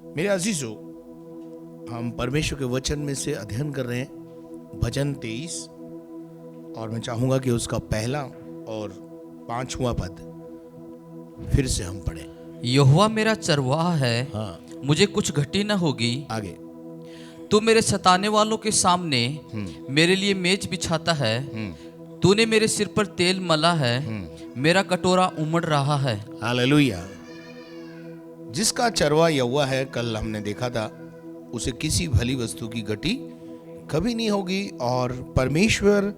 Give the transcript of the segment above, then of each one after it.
मेरे अजीजों, हम परमेश्वर के वचन में से अध्ययन कर रहे हैं भजन 23, और मैं चाहूंगा कि उसका पहला और 5वां पद फिर से हम पढ़ें। यहोवा मेरा चरवाहा है, हाँ, मुझे कुछ घटी न होगी। आगे। तू मेरे सताने वालों के सामने मेरे लिए मेज बिछाता है। तूने मेरे सिर पर तेल मला है, मेरा कटोरा उमड़ रहा है। हालेलुया। जिसका चरवा यहोवा है, कल हमने देखा था, उसे किसी भली वस्तु की घटी कभी नहीं होगी। और परमेश्वर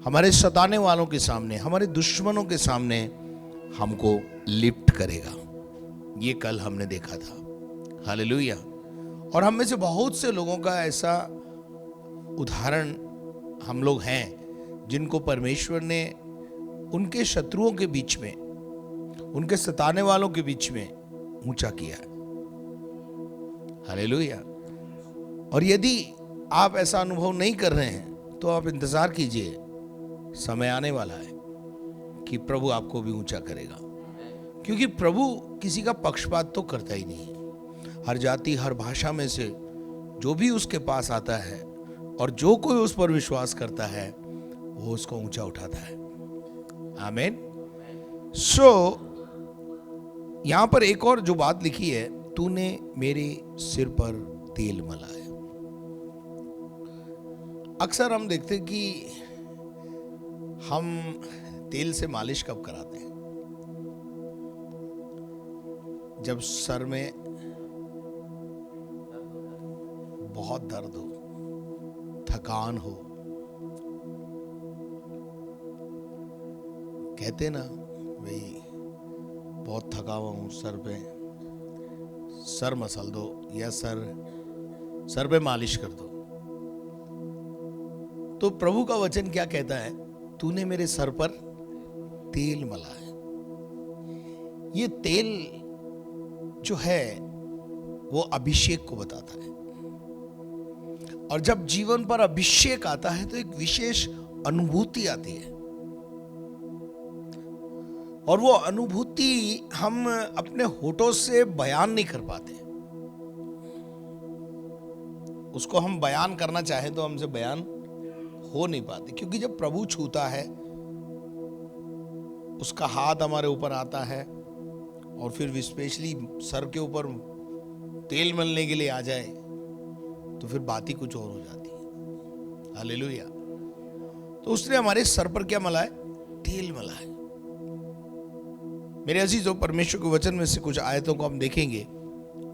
हमारे सताने वालों के सामने, हमारे दुश्मनों के सामने हमको लिफ्ट करेगा। ये कल हमने देखा था। हालेलुया। और हम में से बहुत से लोगों का ऐसा उदाहरण हम लोग हैं जिनको परमेश्वर ने उनके शत्रुओं के बीच में, उनके सताने वालों के बीच में ऊंचा किया। हालेलुया। और यदि आप ऐसा अनुभव नहीं कर रहे हैं तो आप इंतजार कीजिए, समय आने वाला है कि प्रभु आपको भी ऊंचा करेगा। क्योंकि प्रभु किसी का पक्षपात तो करता ही नहीं है। हर जाति, हर भाषा में से जो भी उसके पास आता है और जो कोई उस पर विश्वास करता है, वो उसको ऊंचा उठाता है। आमीन। यहां पर एक और जो बात लिखी है, तूने मेरे सिर पर तेल मला है। अक्सर हम देखते हैं कि हम तेल से मालिश कब कराते हैं? जब सर में बहुत दर्द हो, थकान हो। कहते ना भाई, बहुत थका हुआ हूं, सर पे सर मसल दो या सर पे मालिश कर दो। तो प्रभु का वचन क्या कहता है? तूने मेरे सर पर तेल मला है। ये तेल जो है वो अभिषेक को बताता है। और जब जीवन पर अभिषेक आता है तो एक विशेष अनुभूति आती है, और वो अनुभूति हम अपने होठों से बयान नहीं कर पाते। उसको हम बयान करना चाहें तो हमसे बयान हो नहीं पाते। क्योंकि जब प्रभु छूता है, उसका हाथ हमारे ऊपर आता है और फिर स्पेशली सर के ऊपर तेल मलने के लिए आ जाए, तो फिर बात ही कुछ और हो जाती है। हालेलुया। तो उसने हमारे सर पर क्या मला है? तेल मला है। मेरे अजीजों, परमेश्वर के वचन में से कुछ आयतों को हम देखेंगे।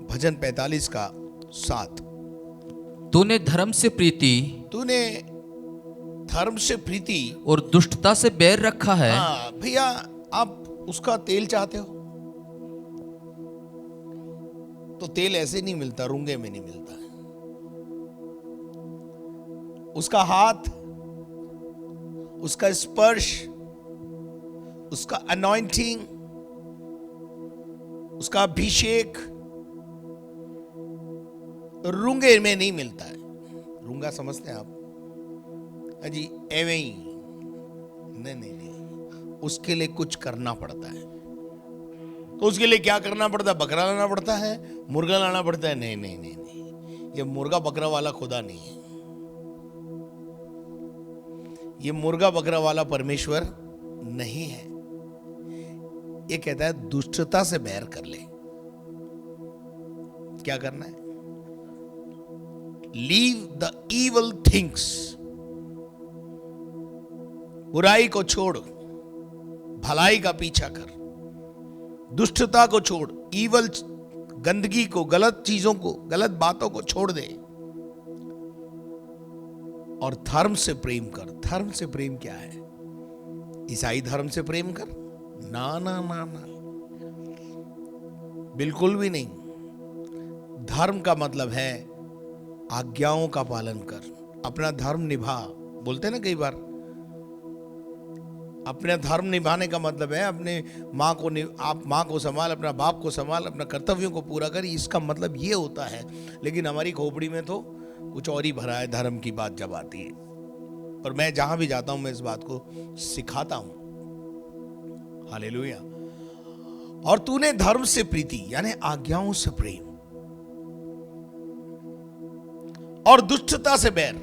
भजन 45 का 7। तूने धर्म से प्रीति, तूने धर्म से प्रीति और दुष्टता से बैर रखा है। हाँ भैया, आप उसका तेल चाहते हो तो तेल ऐसे नहीं मिलता, रूंगे में नहीं मिलता है। उसका हाथ, उसका स्पर्श, उसका अनॉइंटिंग, उसका अभिषेक रूंगे में नहीं मिलता है। रूंगा समझते हैं आप? जी एवे ही नहीं, उसके लिए कुछ करना पड़ता है। तो उसके लिए क्या करना पड़ता है? बकरा लाना पड़ता है, मुर्गा लाना पड़ता है? नहीं, ये मुर्गा बकरा वाला खुदा नहीं है। ये मुर्गा बकरा वाला परमेश्वर नहीं है। ये कहता है दुष्टता से बैर कर ले। क्या करना है? Leave the evil things. बुराई को छोड़, भलाई का पीछा कर। दुष्टता को छोड़, इवल, गंदगी को, गलत चीजों को, गलत बातों को छोड़ दे और धर्म से प्रेम कर। धर्म से प्रेम क्या है? ईसाई धर्म से प्रेम कर? ना ना ना ना, बिल्कुल भी नहीं। धर्म का मतलब है आज्ञाओं का पालन कर, अपना धर्म निभा। बोलते हैं ना कई बार, अपने धर्म निभाने का मतलब है अपने आप माँ को संभाल, अपना बाप को संभाल, अपना कर्तव्यों को पूरा कर। इसका मतलब ये होता है। लेकिन हमारी खोपड़ी में तो कुछ और ही भरा है धर्म की बात जब आती है। और मैं जहां भी जाता हूं, मैं इस बात को सिखाता हूं। हालेलुया। और तूने धर्म से प्रीति यानी आज्ञाओं से प्रेम। और दुष्टता से बैर।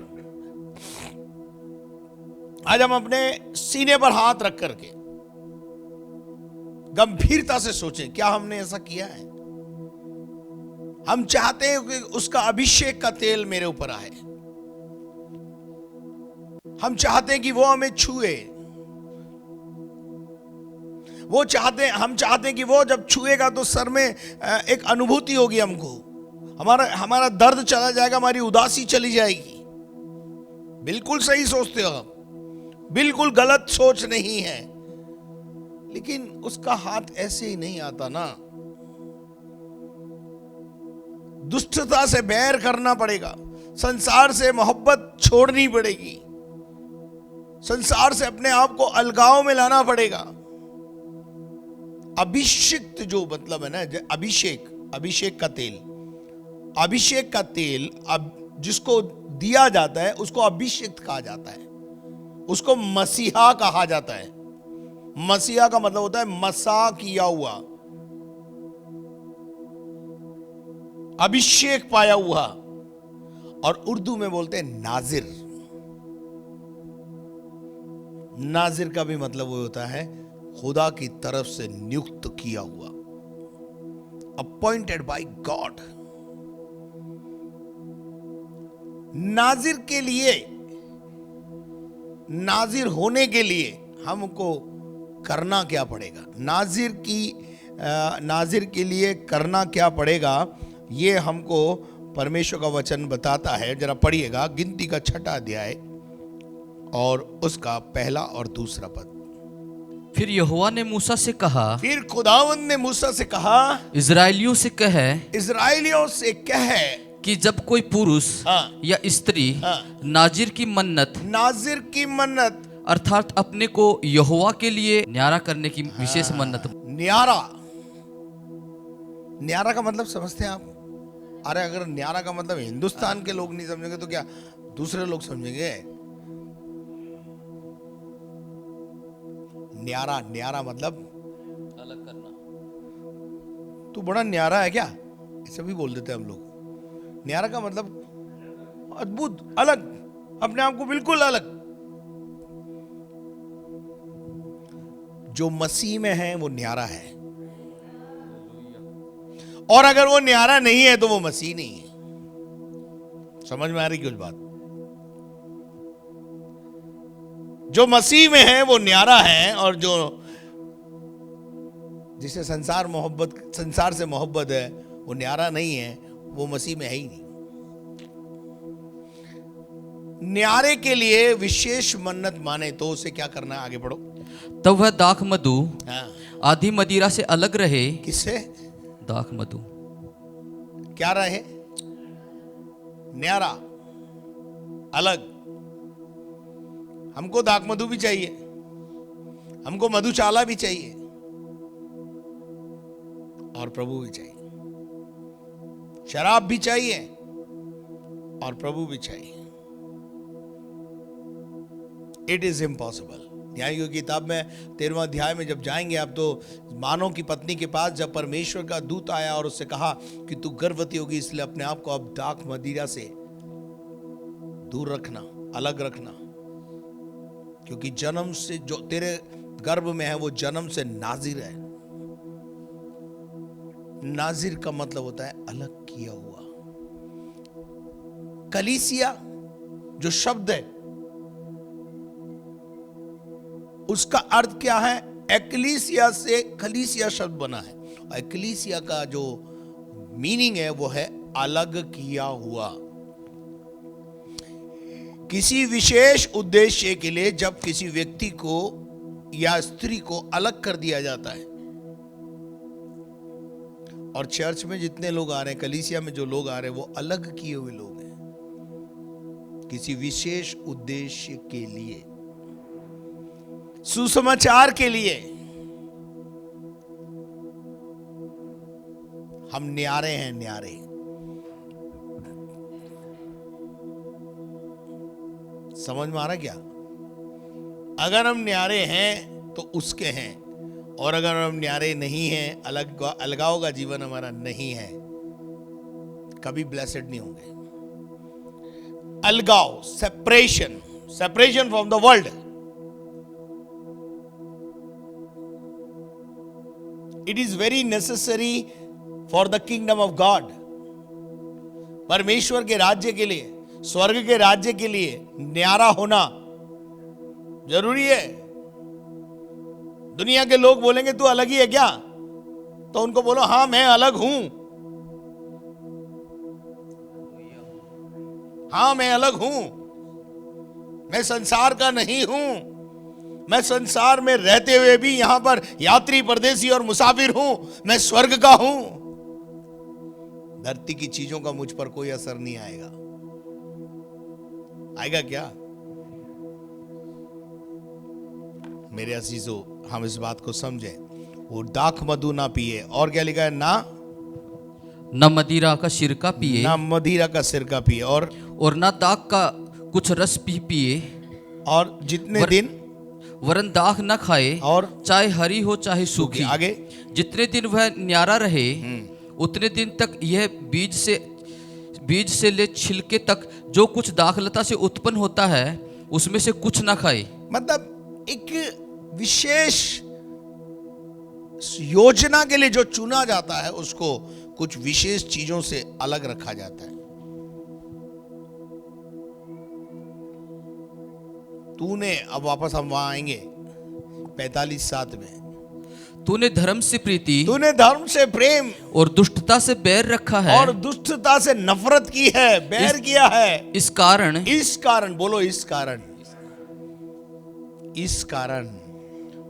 आज हम अपने सीने पर हाथ रख करके गंभीरता से सोचें, क्या हमने ऐसा किया है? हम चाहते हैं कि उसका अभिषेक का तेल मेरे ऊपर आए। हम चाहते हैं कि वो हमें छुए। हम चाहते हैं कि वो जब छुएगा तो सर में एक अनुभूति होगी हमको, हमारा दर्द चला जाएगा, हमारी उदासी चली जाएगी। बिल्कुल सही सोचते हो आप, बिल्कुल गलत सोच नहीं है, लेकिन उसका हाथ ऐसे ही नहीं आता ना। दुष्टता से बैर करना पड़ेगा, संसार से मोहब्बत छोड़नी पड़ेगी, संसार से अपने आप को अलगाव में लाना पड़ेगा। अभिषिक्त जो मतलब है ना, अभिषेक का तेल अब जिसको दिया जाता है उसको अभिषिक्त कहा जाता है, उसको मसीहा कहा जाता है। मसीहा का मतलब होता है मसा किया हुआ, अभिषेक पाया हुआ, और उर्दू में बोलते हैं नाजिर। नाजिर का भी मतलब वो होता है खुदा की तरफ से नियुक्त किया हुआ, अपॉइंटेड बाय गॉड। नाजिर के लिए, नाजिर होने के लिए हमको करना क्या पड़ेगा? नाजिर के लिए करना क्या पड़ेगा, ये हमको परमेश्वर का वचन बताता है। जरा पढ़िएगा गिनती का 6वां अध्याय और उसका 1 और 2 पद। फिर यहोवा ने मूसा से कहा, फिर खुदावंद ने मूसा से कहा, इजराइलियों से कह कि जब कोई पुरुष या स्त्री नाजिर की मन्नत अर्थात अपने को यहोवा के लिए न्यारा करने की विशेष मन्नत। न्यारा का मतलब समझते हैं आप? अरे अगर न्यारा का मतलब हिंदुस्तान के लोग नहीं समझेंगे तो क्या दूसरे लोग समझेंगे? न्यारा मतलब अलग करना। तू बड़ा न्यारा है क्या, ऐसे भी बोल देते हैं हम लोग। न्यारा का मतलब अद्भुत, अलग, अपने आप को बिल्कुल अलग। जो मसीह में है वो न्यारा है, और अगर वो न्यारा नहीं है तो वो मसीह नहीं है। समझ में आ रही कुछ बात? जो मसीह में है वो न्यारा है, और जो जिसे संसार से मोहब्बत है वो न्यारा नहीं है, वो मसीह में है ही नहीं। न्यारे के लिए विशेष मन्नत माने तो उसे क्या करना है? आगे पढ़ो। तब वह दाख मधु आधी मदिरा से अलग रहे। किससे? दाख मधु क्या रहे? न्यारा, अलग। हमको दाख मधु भी चाहिए, हमको मधुशाला भी चाहिए, और प्रभु भी चाहिए। शराब भी चाहिए और प्रभु भी चाहिए। It is impossible. न्यायियों की किताब में 13वां अध्याय में जब जाएंगे आप, तो मानो की पत्नी के पास जब परमेश्वर का दूत आया और उससे कहा कि तू गर्भवती होगी, इसलिए अपने आप को अब दाख मदिरा से दूर रखना, अलग रखना, क्योंकि जन्म से जो तेरे गर्भ में है वो जन्म से नाजिर है। नाजिर का मतलब होता है अलग किया हुआ। कलीसिया जो शब्द है उसका अर्थ क्या है? एक्लीसिया से कलीसिया शब्द बना है, और एक्लीसिया का जो मीनिंग है वो है अलग किया हुआ। किसी विशेष उद्देश्य के लिए जब किसी व्यक्ति को या स्त्री को अलग कर दिया जाता है, और चर्च में जितने लोग आ रहे हैं, कलीसिया में जो लोग आ रहे हैं, वो अलग किए हुए लोग हैं किसी विशेष उद्देश्य के लिए, सुसमाचार के लिए। हम न्यारे हैं, न्यारे। समझ में आ रहा क्या? अगर हम न्यारे हैं तो उसके हैं, और अगर हम न्यारे नहीं हैं, अलगाव का जीवन हमारा नहीं है, कभी ब्लेसेड नहीं होंगे। अलगाव, separation, separation from the world. It is very necessary for the kingdom of God. परमेश्वर के राज्य के लिए, स्वर्ग के राज्य के लिए न्यारा होना जरूरी है. दुनिया के लोग बोलेंगे तू अलग ही है क्या, तो उनको बोलो हां मैं अलग हूं. हां मैं अलग हूं. मैं संसार का नहीं हूं. मैं संसार में रहते हुए भी यहां पर यात्री, परदेसी और मुसाफिर हूं. मैं स्वर्ग का हूं. धरती की चीजों का मुझ पर कोई असर नहीं आएगा. आएगा क्या? मेरे अजीजों, हम इस बात को समझें. वो दाख मधु ना पिए, और क्या लिखा है? न मदिरा का सिरका पिए, ना मदिरा का सिरका पिए, और न दाख का कुछ रस पिए, और जितने दिन वरन दाख न खाए, और चाहे हरी हो चाहे सूखी. आगे जितने दिन वह न्यारा रहे उतने दिन तक यह बीज से ले छिलके तक जो कुछ दाखलता से उत्पन्न होता है उसमें से कुछ ना खाए. मतलब एक विशेष योजना के लिए जो चुना जाता है उसको कुछ विशेष चीजों से अलग रखा जाता है. तूने, अब वापस हम वहां आएंगे 45:7 में, तूने धर्म से प्रीति, तूने धर्म से प्रेम और दुष्टता से बैर रखा है, और दुष्टता से नफरत की है, बैर किया है. इस कारण बोलो इस कारण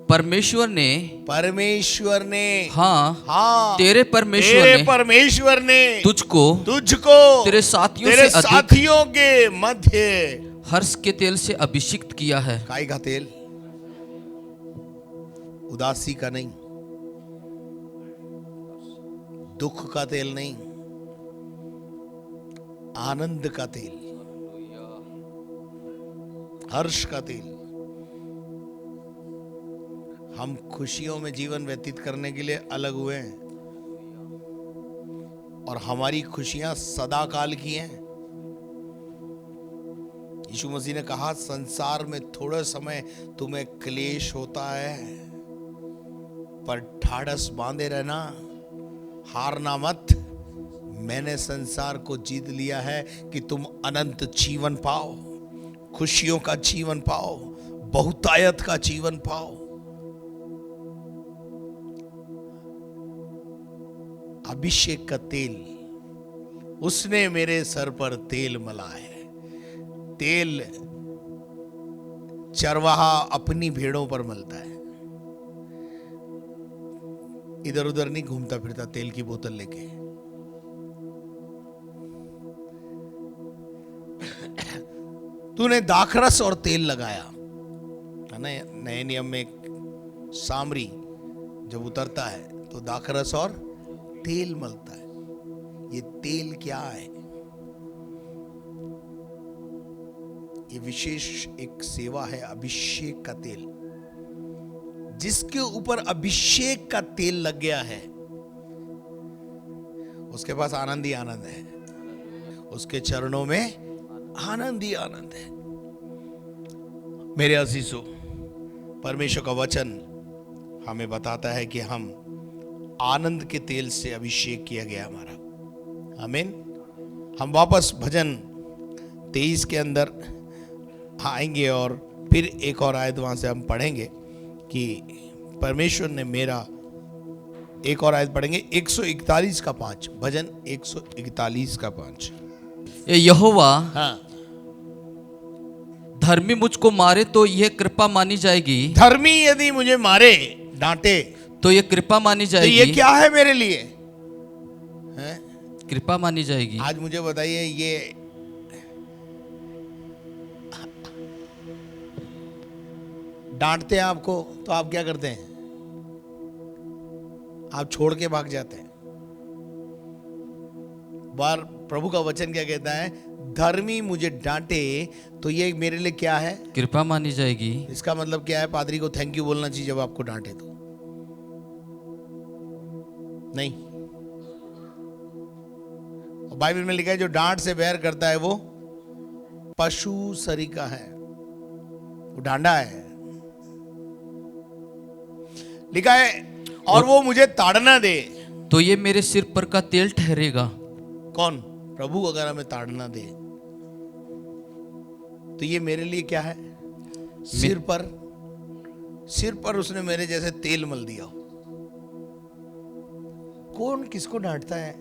परमेश्वर ने हाँ तेरे परमेश्वर ने तुझको तेरे साथियों के मध्य हर्ष के तेल से अभिषिक्त किया है. काय का तेल? उदासी का नहीं, दुख का तेल नहीं, आनंद का तेल, हर्ष का तेल. हम खुशियों में जीवन व्यतीत करने के लिए अलग हुए हैं, और हमारी खुशियां सदा काल की हैं. यीशु मसीह ने कहा संसार में थोड़ा समय तुम्हें क्लेश होता है, पर ढाढ़स बांधे रहना, हारना मत. मैंने संसार को जीत लिया है कि तुम अनंत जीवन पाओ, खुशियों का जीवन पाओ, बहुतायत का जीवन पाओ. अभिषेक का तेल, उसने मेरे सर पर तेल मला है. तेल चरवाहा अपनी भेड़ों पर मलता है, इधर उधर नहीं घूमता फिरता तेल की बोतल लेके. तूने दाखरस और तेल लगाया है ना. नए नियम में एक सामरी जब उतरता है तो दाखरस और तेल मलता है. ये तेल क्या है? ये विशेष एक सेवा है, अभिषेक का तेल. जिसके ऊपर अभिषेक का तेल लग गया है उसके पास आनंद ही आनंद है, उसके चरणों में आनंद ही आनंद है. मेरे अजीजों, परमेश्वर का वचन हमें बताता है कि हम आनंद के तेल से अभिषेक किया गया हमारा. आमीन. हम वापस भजन 23 के अंदर आएंगे और फिर एक और आयत वहां से हम पढ़ेंगे कि परमेश्वर ने मेरा, एक और आयत पढ़ेंगे 141 का 5, भजन 141 का 5. यहोवा हाँ, धर्मी मुझको मारे तो यह कृपा मानी जाएगी. धर्मी यदि मुझे मारे, डांटे, तो यह कृपा मानी तो जाएगी. ये क्या है मेरे लिए? है? कृपा मानी जाएगी. आज मुझे बताइए, ये डांटते हैं आपको तो आप क्या करते हैं? आप छोड़ के भाग जाते हैं. बार प्रभु का वचन क्या कहता है? धर्मी मुझे डांटे तो ये मेरे लिए क्या है? कृपा मानी जाएगी. इसका मतलब क्या है? पादरी को थैंक यू बोलना चाहिए जब आपको डांटे तो? नहीं. बाइबल में लिखा है जो डांट से बैर करता है वो पशु सरीका है, वो डांडा है। लिखा है और वो मुझे ताड़ना दे तो ये मेरे सिर पर का तेल ठहरेगा। कौन? प्रभु अगर हमें ताड़ना दे तो ये मेरे लिए क्या है? सिर पर उसने मेरे जैसे तेल मल दिया। कौन किसको डांटता है?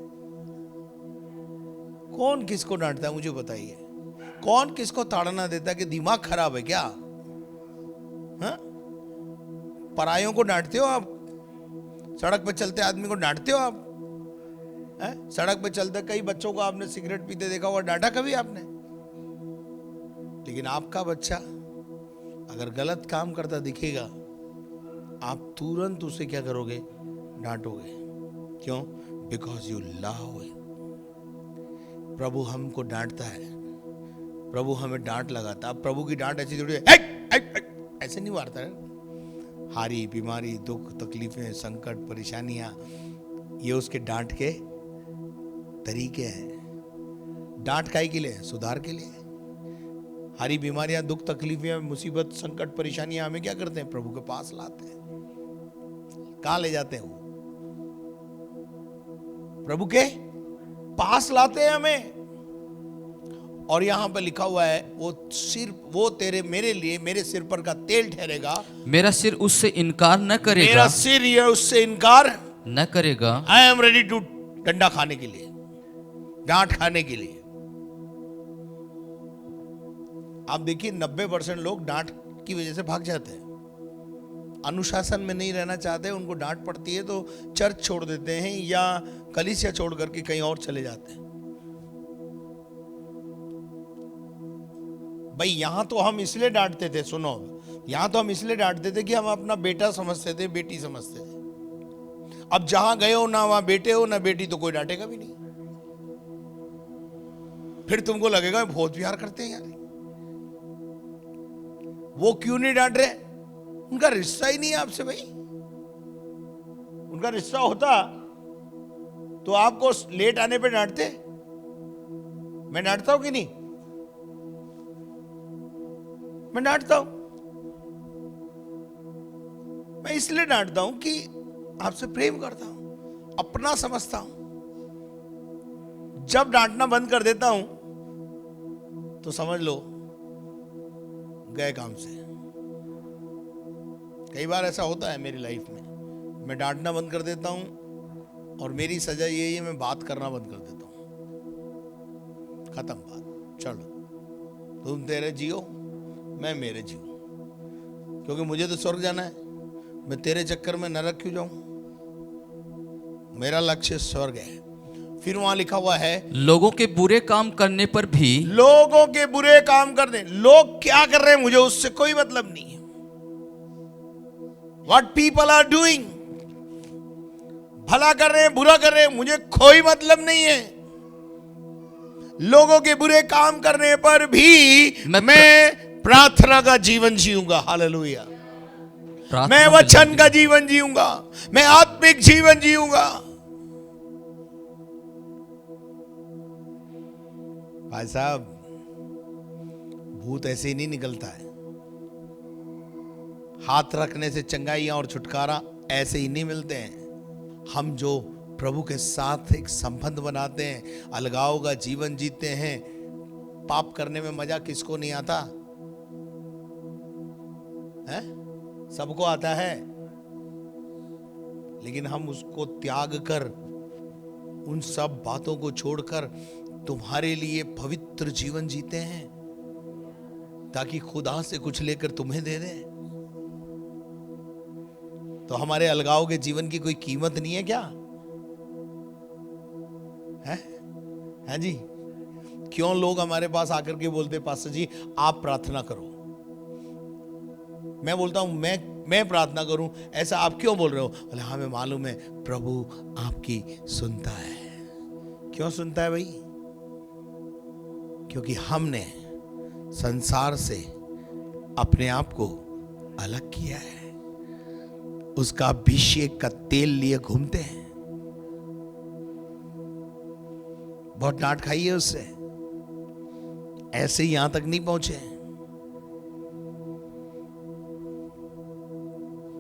कौन किसको डांटता है मुझे बताइए। कौन किसको ताड़ना देता है कि दिमाग खराब है क्या? हाँ? परायों को डांटते हो आप? सड़क पे चलते आदमी को डांटते हो आप? सड़क पे चलते कई बच्चों को आपने सिगरेट पीते देखा हुआ, डांटा कभी आपने? लेकिन आपका बच्चा अगर गलत काम करता दिखेगा, आप तुरंत उसे क्या करोगे? डांटोगे। क्यों? Because you love him. प्रभु हमको डांटता है, प्रभु हमें डांट लगाता है। अब प्रभु की डांट ऐसी थोड़ी ऐसे नहीं मारता है। हारी, बीमारी, दुख, तकलीफें, संकट, परेशानियां, ये उसके डांट के तरीके हैं। डांट काहे के लिए? सुधार के लिए। हारी, बीमारियां, दुख, तकलीफें, मुसीबत, संकट, परेशानियां हमें क्या करते हैं? प्रभु के पास लाते हैं। कहां ले जाते हैं? वो प्रभु के पास लाते हैं हमें। और यहां पर लिखा हुआ है वो तेरे मेरे लिए मेरे सिर पर का तेल ठहरेगा। मेरा सिर उससे इनकार न करेगा। मेरा सिर ये उससे इनकार न करेगा। आई एम रेडी टू डंडा खाने के लिए, डांट खाने के लिए। आप देखिए 90% लोग डांट की वजह से भाग जाते हैं। अनुशासन में नहीं रहना चाहते, उनको डांट पड़ती है तो चर्च छोड़ देते हैं या कलीसिया छोड़ करके कहीं और चले जाते हैं। भाई यहां तो हम इसलिए डांटते थे, सुनो, यहां तो हम इसलिए डांटते थे कि हम अपना बेटा समझते थे, बेटी समझते थे। अब जहां गए हो ना वहां बेटे हो ना बेटी, तो कोई डांटेगा भी नहीं। फिर तुमको लगेगा बहुत प्यार करते हैं यार। वो क्यों नहीं डांट रहे? उनका रिश्ता ही नहीं है आपसे भाई। उनका रिश्ता होता तो आपको लेट आने पे डांटते। मैं डांटता हूं कि नहीं? मैं डांटता हूं। मैं इसलिए डांटता हूं कि आपसे प्रेम करता हूं, अपना समझता हूं। जब डांटना बंद कर देता हूं तो समझ लो गए काम से। कई बार ऐसा होता है मेरी लाइफ में, मैं डांटना बंद कर देता हूं और मेरी सजा यही है, मैं बात करना बंद कर देता हूं। खत्म बात, चलो तुम तेरे जियो, मैं मेरे जियो। क्योंकि मुझे तो स्वर्ग जाना है, मैं तेरे चक्कर में नरक क्यों जाऊं? मेरा लक्ष्य स्वर्ग है। फिर वहां लिखा हुआ है लोगों के बुरे काम करने पर भी। लोगों के बुरे काम करने, लोग क्या कर रहे हैं मुझे उससे कोई मतलब नहीं है। What people are doing, भला कर रहे हैं बुरा कर रहे हैं, मुझे कोई मतलब नहीं है। लोगों के बुरे काम करने पर भी मैं प्रार्थना का जीवन जीऊंगा। हालेलुया। मैं वचन का जीवन जीऊंगा, मैं आत्मिक जीवन जीऊंगा। भाई साहब, भूत ऐसे ही नहीं निकलता है। हाथ रखने से चंगाइयां और छुटकारा ऐसे ही नहीं मिलते हैं। हम जो प्रभु के साथ एक संबंध बनाते हैं, अलगाव का जीवन जीते हैं। पाप करने में मजा किसको नहीं आता है? सबको आता है। लेकिन हम उसको त्याग कर, उन सब बातों को छोड़कर तुम्हारे लिए पवित्र जीवन जीते हैं, ताकि खुदा से कुछ लेकर तुम्हें दे दे। तो हमारे अलगाव के जीवन की कोई कीमत नहीं है क्या? है जी? क्यों लोग हमारे पास आकर के बोलते पास्टर जी आप प्रार्थना करो। मैं बोलता हूं मैं प्रार्थना करूं, ऐसा आप क्यों बोल रहे हो? बोले हमें मालूम है प्रभु आपकी सुनता है। क्यों सुनता है भाई? क्योंकि हमने संसार से अपने आप को अलग किया है। उसका अभिषेक का तेल लिए घूमते हैं। बहुत डांट खाई है उससे, ऐसे ही यहां तक नहीं पहुंचे।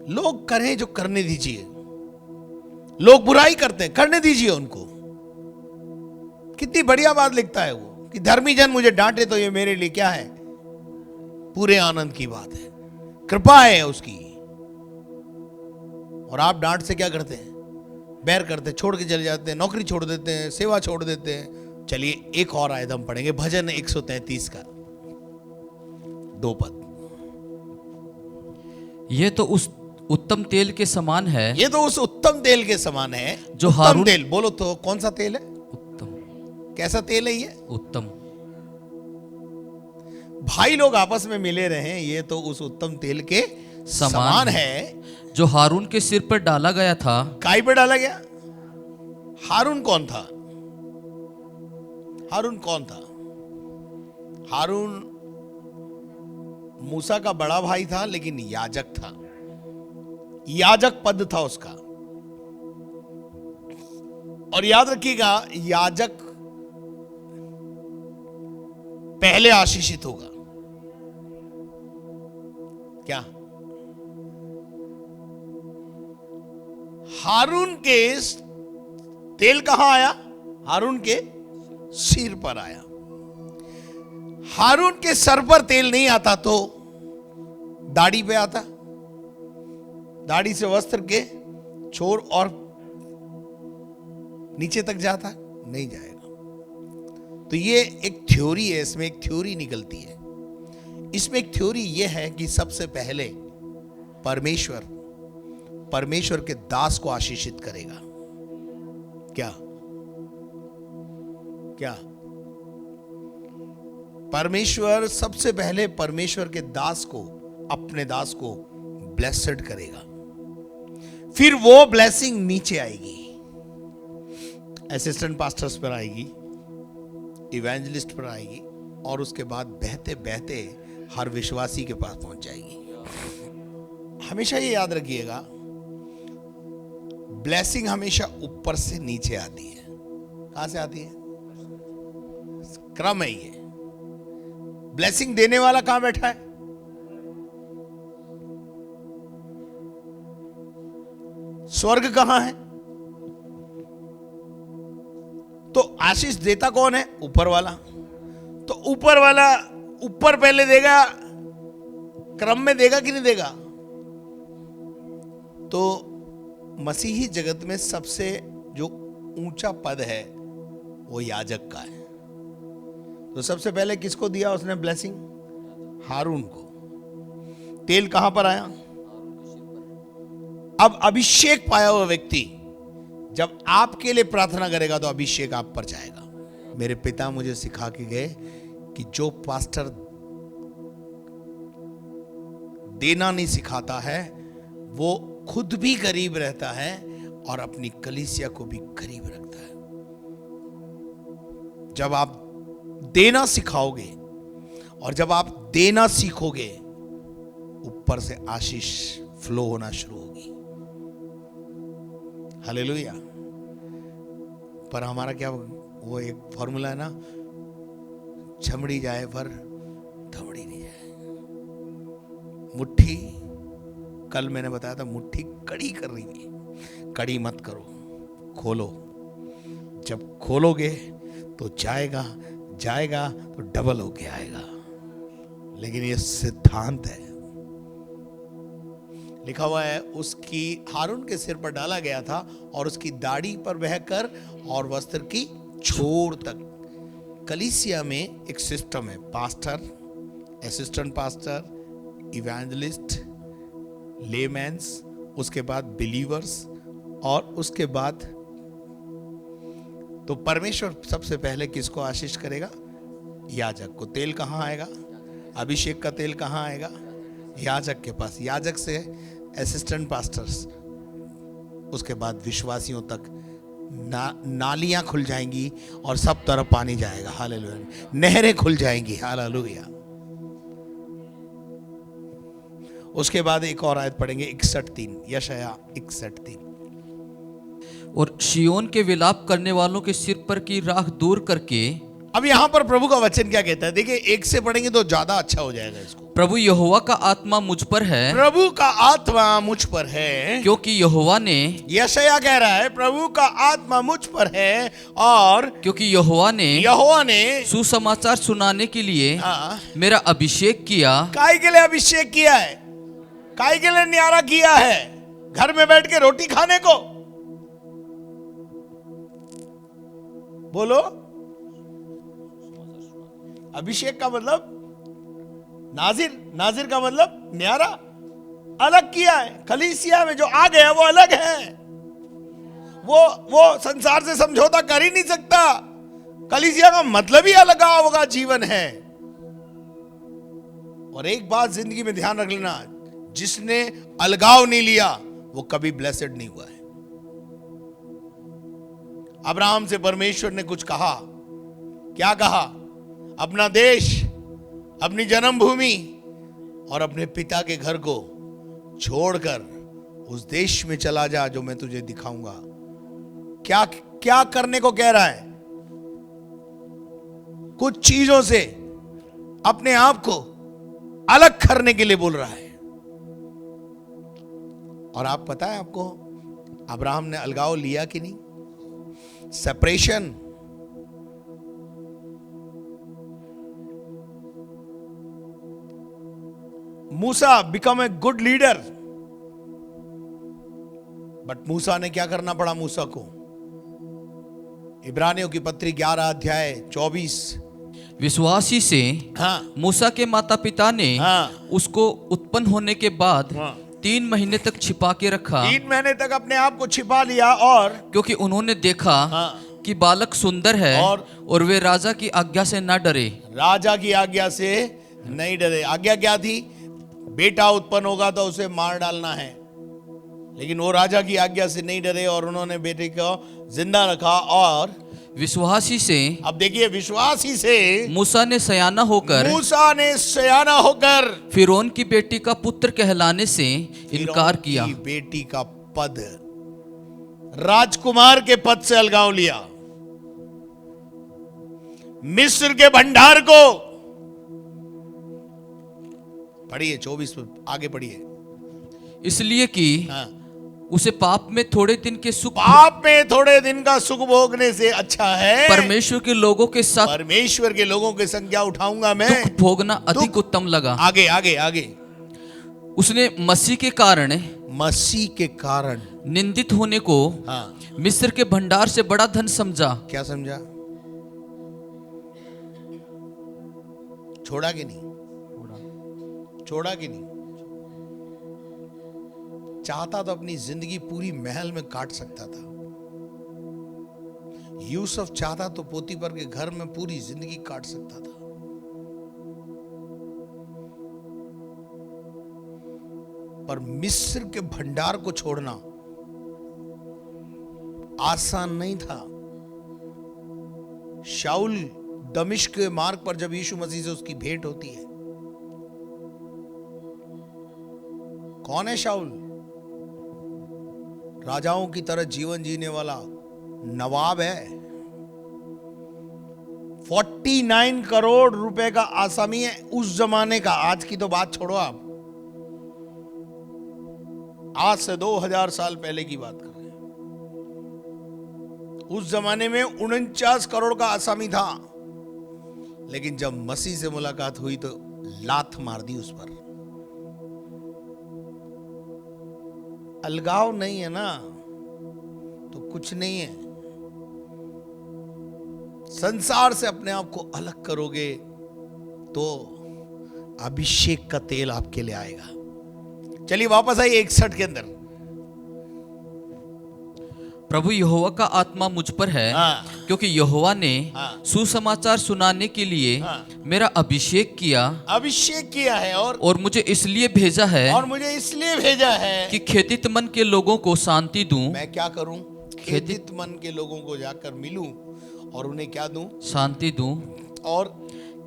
लोग करें जो करने दीजिए, लोग बुराई करते हैं, करने दीजिए उनको। कितनी बढ़िया बात लिखता है वो कि धर्मी जन मुझे डांटे तो ये मेरे लिए क्या है, पूरे आनंद की बात है, कृपा है उसकी। और आप डांट से क्या करते हैं, बैर करते हैं, छोड़ के चले जाते हैं, नौकरी छोड़ देते हैं, सेवा छोड़ देते हैं। चलिए एक और आयत हम पढ़ेंगे, भजन 133 का 2 पद। ये तो उस उत्तम तेल के समान है, ये तो उस उत्तम तेल के समान है जो उत्तम हारून, तेल बोलो तो कौन सा तेल है, उत्तम, कैसा तेल है ये, उत्तम। भाई लोग आपस में मिले रहे, ये तो उस उत्तम तेल के समान है जो हारून के सिर पर डाला गया था। काय पे डाला गया? हारून कौन था? हारून कौन था? हारून मूसा का बड़ा भाई था, लेकिन याजक था, याजक पद था उसका। और याद रखिएगा, याजक पहले आशीषित होगा। क्या? हारून के तेल कहां आया? हारून के सिर पर आया। हारून के सर पर तेल नहीं आता तो दाढ़ी पे आता, दाढ़ी से वस्त्र के छोर और नीचे तक जाता नहीं जाएगा। तो ये एक थ्योरी है, इसमें एक थ्योरी निकलती है। इसमें एक थ्योरी ये है कि सबसे पहले परमेश्वर के दास को आशीषित करेगा। क्या क्या? परमेश्वर सबसे पहले परमेश्वर के दास को, अपने दास को ब्लेस्ड करेगा, फिर वो ब्लेसिंग नीचे आएगी, असिस्टेंट पास्टर्स पर आएगी, इवेंजलिस्ट पर आएगी, और उसके बाद बहते बहते हर विश्वासी के पास पहुंच जाएगी। हमेशा ये याद रखिएगा, ब्लेसिंग हमेशा ऊपर से नीचे आती है। कहां से आती है? क्रम है ये। ब्लेसिंग देने वाला कहां बैठा है? स्वर्ग कहां है? तो आशीष देता कौन है? ऊपर वाला। तो ऊपर वाला ऊपर पहले देगा, क्रम में देगा कि नहीं देगा? तो मसीही जगत में सबसे जो ऊंचा पद है वो याजक का है। तो सबसे पहले किसको दिया उसने ब्लेसिंग? हारून को। तेल कहां पर आया? अब अभिषेक पाया हुआ व्यक्ति जब आपके लिए प्रार्थना करेगा तो अभिषेक आप पर जाएगा। मेरे पिता मुझे सिखा के गए कि जो पास्टर देना नहीं सिखाता है वो खुद भी गरीब रहता है और अपनी कलीसिया को भी गरीब रखता है। जब आप देना सिखाओगे और जब आप देना सीखोगे, ऊपर से आशीष फ्लो होना शुरू होगी। हालेलुया। पर हमारा क्या, वो एक फॉर्मूला है ना, चमड़ी जाए पर थमड़ी नहीं जाए। मुट्ठी, कल मैंने बताया था मुट्ठी कड़ी कर रही थी, कड़ी मत करो, खोलो। जब खोलोगे तो जाएगा, जाएगा तो डबल होके आएगा। लेकिन ये सिद्धांत है, लिखा हुआ है, उसकी हारून के सिर पर डाला गया था और उसकी दाढ़ी पर बहकर और वस्त्र की छोर तक। कलीसिया में एक सिस्टम है, pastor, assistant pastor, evangelist, layman's, उसके बाद बिलीवर्स, और उसके बाद तो परमेश्वर सबसे पहले किसको आशीष करेगा? याजक को। तेल कहां आएगा? अभिषेक का तेल कहां आएगा? याजक के पास। याजक से असिस्टेंट पास्टर्स, उसके बाद विश्वासियों तक नालियां खुल जाएंगी और सब तरफ पानी जाएगा। हालेलुया। नहरें खुल जाएंगी। हालेलुया। उसके बाद एक और आयत पढ़ेंगे 61:3, यशाया 61:3। और शियोन के विलाप करने वालों के सिर पर की राख दूर करके अब यहां पर प्रभु का वचन क्या कहता है, देखिए एक से पढ़ेंगे तो ज्यादा अच्छा हो जाएगा इसको। प्रभु यहोवा का आत्मा मुझ पर है, प्रभु का आत्मा मुझ पर है, क्योंकि यहोवा ने, यशायाह कह रहा है प्रभु का आत्मा मुझ पर है, और क्योंकि यहोवा ने सुसमाचार सुनाने के लिए मेरा अभिषेक किया। काय के लिए अभिषेक किया है? काय के लिए न्यारा किया है? घर में बैठ के रोटी खाने को? बोलो। अभिषेक का मतलब नाजिर, नाजिर का मतलब न्यारा। अलग किया है। कलीसिया में जो आ गया वो अलग है, वो संसार से समझौता कर ही नहीं सकता। कलीसिया का मतलब ही अलगाव का जीवन है। और एक बात जिंदगी में ध्यान रख लेना, जिसने अलगाव नहीं लिया वो कभी ब्लेसेड नहीं हुआ है। अब्राहम से परमेश्वर ने कुछ कहा, क्या कहा? अपना देश, अपनी जन्मभूमि और अपने पिता के घर को छोड़कर उस देश में चला जा जो मैं तुझे दिखाऊंगा। क्या क्या करने को कह रहा है? कुछ चीजों से अपने आप को अलग करने के लिए बोल रहा है। और आप पता है आपको अब्राहम ने अलगाव लिया कि नहीं? Separation. Musa become a good leader, but Musa ने क्या करना पड़ा? मूसा को इब्रानियों की पत्री 11 अध्याय 24, विश्वासी से मूसा के माता पिता ने उसको उत्पन्न होने के बाद 3 महीने तक छिपा के रखा। 3 महीने तक अपने आप को छिपा लिया, और क्योंकि उन्होंने देखा कि बालक सुंदर है और वे राजा की आज्ञा से न डरे। राजा की आज्ञा से नहीं डरे। आज्ञा क्या थी? बेटा उत्पन्न होगा तो उसे मार डालना है, लेकिन वो राजा की आज्ञा से नहीं डरे और उन्होंने बेटे को जिंदा रखा। और विश्वासी से, अब देखिए, विश्वासी से मूसा ने सयाना होकर फिरौन की बेटी का पुत्र कहलाने से इनकार किया। बेटी का पद, राजकुमार के पद से अलगाव लिया। मिस्र के भंडार को पढ़िए, 24 आगे पढ़िए। इसलिए कि उसे पाप में थोड़े दिन के सुख, पाप में थोड़े दिन का सुख भोगने से अच्छा है परमेश्वर के लोगों के साथ, परमेश्वर के लोगों की संख्या उठाऊंगा मैं, दुख भोगना अधिक उत्तम लगा। आगे आगे आगे। उसने मसीह के कारण निंदित होने को मिस्र के भंडार से बड़ा धन समझा। क्या समझा? छोड़ा कि नहीं? छोड़ा कि नहीं? चाहता तो अपनी जिंदगी पूरी महल में काट सकता था। यूसुफ चाहता तो पोतीफर के घर में पूरी जिंदगी काट सकता था, पर मिस्र के भंडार को छोड़ना आसान नहीं था। शाऊल दमिश्क के मार्ग पर जब यीशु मसीह से उसकी भेंट होती है, कौन है शाऊल? राजाओं की तरह जीवन जीने वाला नवाब है। 49 करोड़ रुपए का आसामी है उस जमाने का। आज की तो बात छोड़ो आप, आज से 2000 साल पहले की बात कर रहे हैं। उस जमाने में 49 करोड़ का आसामी था, लेकिन जब मसीह से मुलाकात हुई तो लात मार दी उस पर। अलगाव नहीं है ना तो कुछ नहीं है। संसार से अपने आप को अलग करोगे तो अभिषेक का तेल आपके लिए आएगा। चलिए वापस आइए 61 के अंदर। प्रभु यहोवा का आत्मा मुझ पर है, क्योंकि यहोवा ने सुसमाचार सुनाने के लिए मेरा अभिषेक किया है, और मुझे इसलिए भेजा है कि खेदित मन के लोगों को शांति दूं। मैं क्या करूं? खेदित मन के लोगों को जाकर मिलूं और उन्हें क्या दूं? शांति दूं। और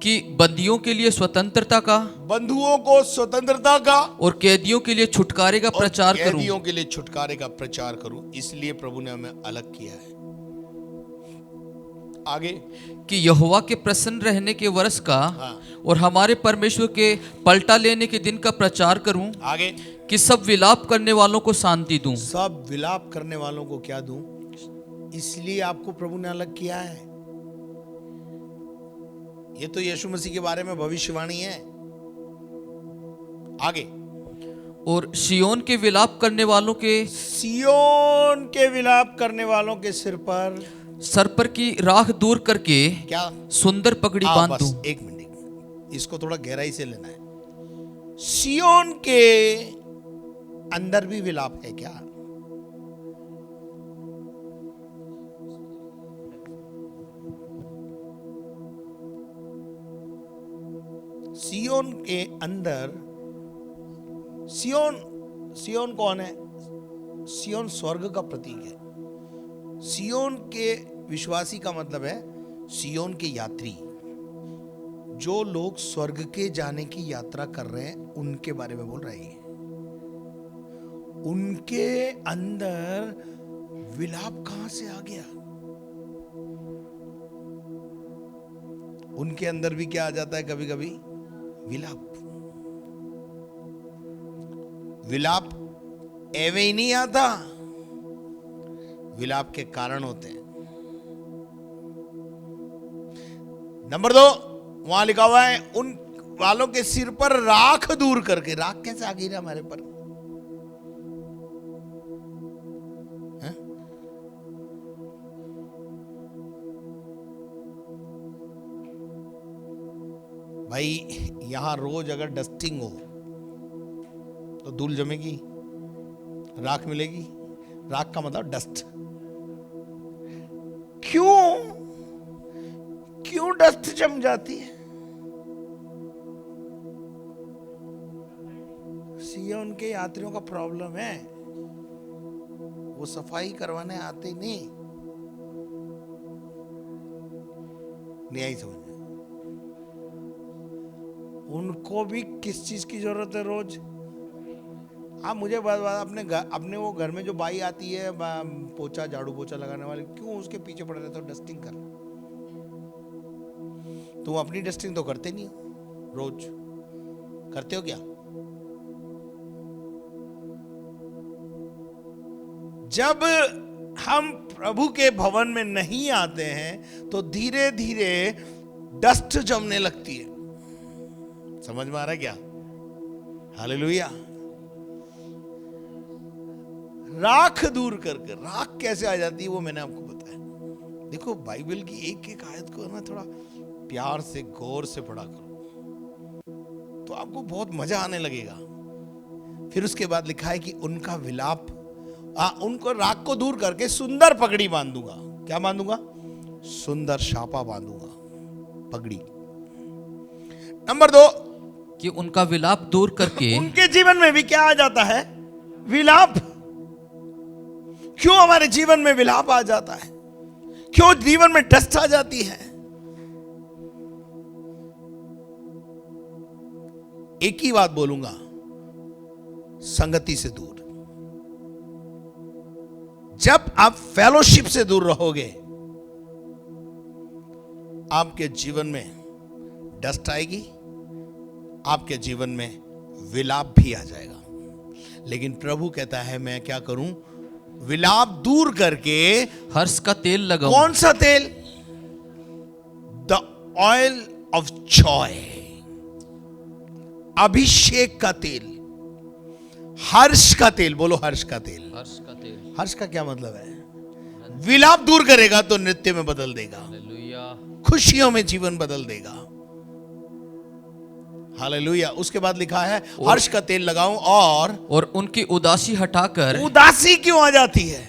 कि बंदियों के लिए स्वतंत्रता का, बंधुओं को स्वतंत्रता का, और कैदियों के लिए छुटकारे का प्रचार करूं। कैदियों के लिए छुटकारे का प्रचार करूं। इसलिए प्रभु ने हमें अलग किया है। आगे कि यहोवा के प्रसन्न रहने के वर्ष का और हमारे परमेश्वर के पलटा लेने के दिन का प्रचार करूं। आगे कि सब विलाप करने वालों को शांति दूं। सब विलाप करने वालों को क्या दूं? इसलिए आपको प्रभु ने अलग किया है। ये तो यीशु मसीह के बारे में भविष्यवाणी है। आगे और सिय्योन के विलाप करने वालों के सिर पर सर पर की राख दूर करके क्या सुंदर पगड़ी बांध दूं। एक मिनट, इसको थोड़ा गहराई से लेना है। सिय्योन के अंदर भी विलाप है क्या? सिय्योन के अंदर, सिय्योन कौन है? सिय्योन स्वर्ग का प्रतीक है। सिय्योन के विश्वासी का मतलब है सिय्योन के यात्री। जो लोग स्वर्ग के जाने की यात्रा कर रहे हैं उनके बारे में बोल रहे हैं। उनके अंदर विलाप कहां से आ गया? उनके अंदर भी क्या आ जाता है कभी कभी? विलाप। विलाप एवे ही नहीं आता, विलाप के कारण होते हैं। नंबर 2 वहां लिखा हुआ है उन वालों के सिर पर राख दूर करके। राख कैसे आ गई ना हमारे पर? है? भाई यहां रोज अगर डस्टिंग हो तो धूल जमेगी, राख मिलेगी। राख का मतलब डस्ट। क्यों डस्ट जम जाती है? सिय्योन के यात्रियों का प्रॉब्लम है, वो सफाई करवाने आते नहीं आई समझ में। उनको भी किस चीज की जरूरत है रोज? आप मुझे अपने वो घर में जो बाई आती है पोछा झाड़ू पोछा लगाने वाली, क्यों उसके पीछे पड़े रहते हो? डस्टिंग कर। तुम अपनी डस्टिंग तो करते नहीं हो, रोज करते हो क्या? जब हम प्रभु के भवन में नहीं आते हैं तो धीरे धीरे डस्ट जमने लगती है। समझ में आ रहा है क्या? हालेलुया। राख दूर करके, राख कैसे आ जाती है वो मैंने आपको बताया। देखो बाइबल की एक एक आयत को ना थोड़ा प्यार से गौर से पढ़ा करो तो आपको बहुत मजा आने लगेगा। फिर उसके बाद लिखा है कि उनका विलाप, उनको राख को दूर करके सुंदर पगड़ी बांधूंगा। क्या बांधूंगा? सुंदर शापा बांधूंगा, पगड़ी। नंबर 2 कि उनका विलाप दूर करके उनके जीवन में भी क्या आ जाता है? विलाप। क्यों हमारे जीवन में विलाप आ जाता है? क्यों जीवन में डस्ट आ जाती है? एक ही बात बोलूंगा, संगति से दूर। जब आप फेलोशिप से दूर रहोगे आपके जीवन में डस्ट आएगी, आपके जीवन में विलाप भी आ जाएगा। लेकिन प्रभु कहता है मैं क्या करूं? विलाप दूर करके हर्ष का तेल लगाऊं। कौन सा तेल? द ऑयल ऑफ जॉय, अभिषेक का तेल, हर्ष का तेल। बोलो हर्ष का तेल। हर्ष का तेल। हर्ष का क्या मतलब है? विलाप दूर करेगा तो नृत्य में बदल देगा, हालेलुया। खुशियों में जीवन बदल देगा। हालेलुया। उसके बाद लिखा है हर्ष का तेल लगाऊं और उनकी उदासी हटाकर। उदासी क्यों आ जाती है?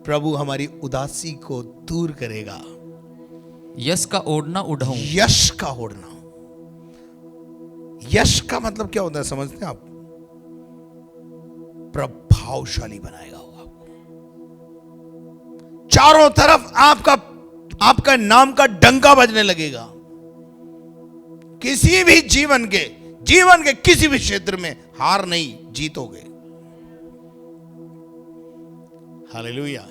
प्रभु हमारी उदासी को दूर करेगा। यश का ओढ़ना उठाऊं। यश का ओढ़ना। यश का मतलब क्या होता है समझते हैं आप? प्रभावशाली बनाएगा वो आपको। चारों तरफ आपका नाम का डंका बजने लगेगा। किसी भी जीवन के किसी भी क्षेत्र में हार नहीं, जीतोगे। हालेलुया।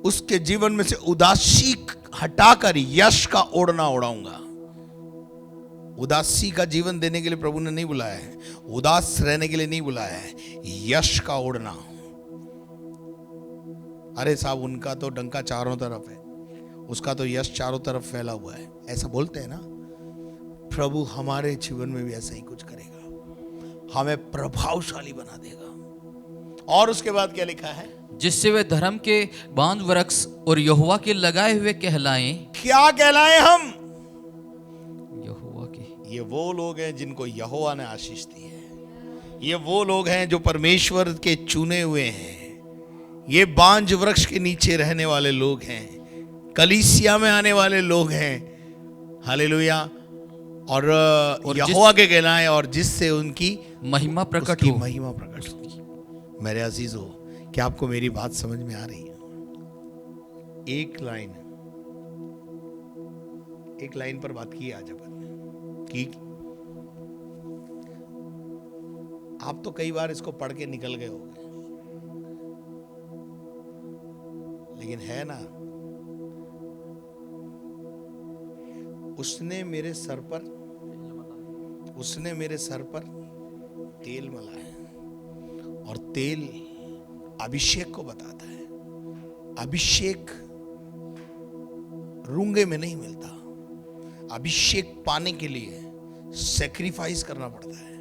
उसके जीवन में से उदासी हटाकर यश का ओढ़ना ओढ़ाऊंगा। उदासी का जीवन देने के लिए प्रभु ने नहीं बुलाया है, उदास रहने के लिए नहीं बुलाया है, यश का ओढ़ना। अरे साहब, उनका तो डंका चारों तरफ है, उसका तो यश चारों तरफ फैला हुआ है, ऐसा बोलते हैं ना। प्रभु हमारे जीवन में भी ऐसा ही कुछ करेगा, हमें प्रभावशाली बना देगा। और उसके बाद क्या लिखा है? जिससे वे धर्म के बांज वृक्ष और यहोवा के लगाए हुए कहलाएं। क्या कहलाएं हम? यहोवा के। ये वो लोग हैं जिनको यहोवा ने आशीष दी है, ये वो लोग हैं जो परमेश्वर के चुने हुए हैं, ये बांज वृक्ष के नीचे रहने वाले लोग हैं, कलीसिया में आने वाले लोग हैं। हालेलुया। और यहोवा के कहलाएं, और जिससे उनकी महिमा प्रकट हो। महिमा प्रकट हो। मेरे अजीजों, क्या आपको मेरी बात समझ में आ रही है? एक लाइन पर बात की आज अपन की। आप तो कई बार इसको पढ़ के निकल गए होंगे, लेकिन है ना, उसने मेरे सर पर तेल मलाया, और तेल अभिषेक को बताता है। अभिषेक रूंगे में नहीं मिलता, अभिषेक पाने के लिए सैक्रिफाइस करना पड़ता है।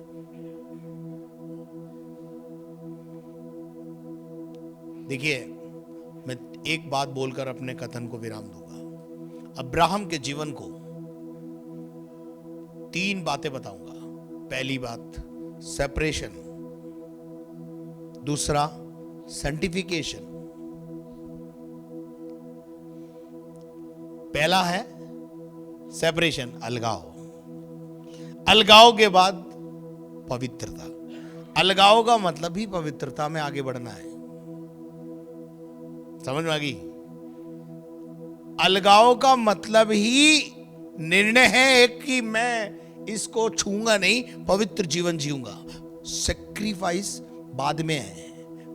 देखिए, मैं एक बात बोलकर अपने कथन को विराम दूंगा। अब्राहम के जीवन को 3 बातें बताऊंगा। पहली बात सेपरेशन, दूसरा सैंटिफिकेशन। पहला है सेपरेशन, अलगाव के बाद पवित्रता। अलगाव का मतलब ही पवित्रता में आगे बढ़ना है। समझ में आ गई? अलगाव का मतलब ही निर्णय है एक कि मैं इसको छूंगा नहीं, पवित्र जीवन जीऊंगा। सैक्रिफाइस बाद में है,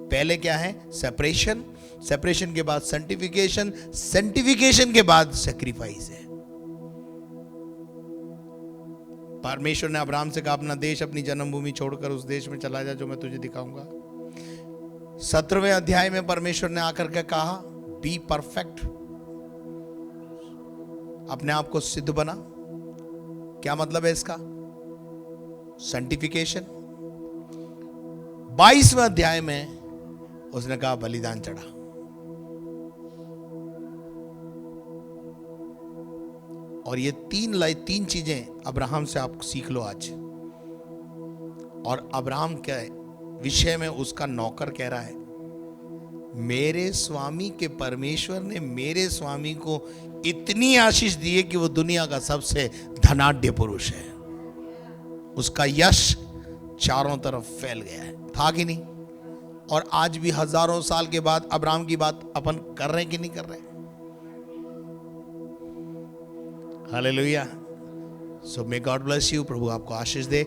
पहले क्या है? सेपरेशन, सेपरेशन के बाद सैंटिफिकेशन, सैंटिफिकेशन के बाद सैक्रिफाइस है। परमेश्वर ने अब्राहम से कहा, अपना देश, अपनी जन्मभूमि छोड़कर उस देश में चला जा जो मैं तुझे दिखाऊंगा। 17वें अध्याय में परमेश्वर ने आकर के कहा, बी परफेक्ट, अपने आप को सिद्ध बना। क्या मतलब है इसका? सैंटिफिकेशन। 22वें अध्याय में उसने कहा, बलिदान चढ़ा। और ये 3 चीजें अब्राहम से आप सीख लो आज। और अब्राहम के विषय में उसका नौकर कह रहा है, मेरे स्वामी के परमेश्वर ने मेरे स्वामी को इतनी आशीष दी है कि वो दुनिया का सबसे धनाढ्य पुरुष है। उसका यश चारों तरफ फैल गया है, था कि नहीं? और आज भी हजारों साल के बाद अब्राहम की बात अपन कर रहे हैं कि नहीं कर रहे? Hallelujah. So may God bless you. प्रभु आपको आशीष दे।